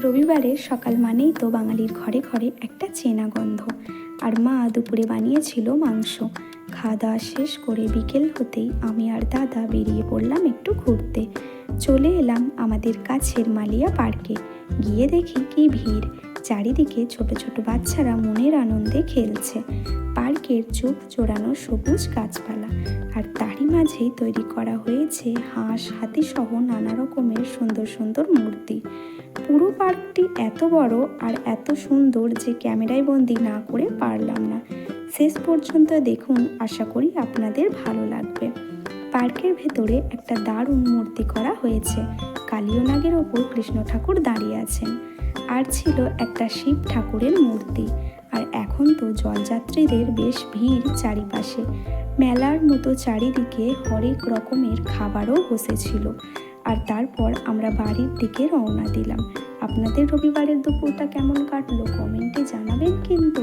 রবিবারের সকাল মানেই তো বাঙালির ঘরে ঘরে একটা চেনা গন্ধ। আর মা দুপুরে বানিয়েছিল মাংস। খাওয়া দাওয়া শেষ করে বিকেল হতেই আমি আর দাদা বেরিয়ে পড়লাম একটু ঘুরতে। চলে এলাম আমাদের কাছের মালিয়া পার্কে। গিয়ে দেখি কি ভিড়, চারিদিকে ছোট ছোট বাচ্চারা মনের আনন্দে খেলছে। পার্কের চোখ জোড়ানো সবুজ গাছপালা, আর তারই মাঝেই তৈরি করা হয়েছে হাঁস, হাতি সহ নানা রকমের সুন্দর সুন্দর মূর্তি। পুরো পার্কটি এত বড় আর এত সুন্দর যে ক্যামেরায় বন্দি না করে পারলাম না। শেষ পর্যন্ত দেখুন, আশা করি আপনাদের ভালো লাগবে। পার্কের ভেতরে একটা দারুণ মূর্তি করা হয়েছে। কালীয় নাগের ওপর কৃষ্ণ ঠাকুর দাঁড়িয়ে আছেন, আর ছিল একটা শিব ঠাকুরের মূর্তি। আর এখন তো জলযাত্রীদের বেশ ভিড় চারিপাশে। মেলার মতো চারিদিকে হরেক রকমের খাবারও বসেছিল। আর তারপর আমরা বাড়ির দিকে রওনা দিলাম। আপনাদের রবিবারের দুপুরটা কেমন কাটলো কমেন্টে জানাবেন কিন্তু।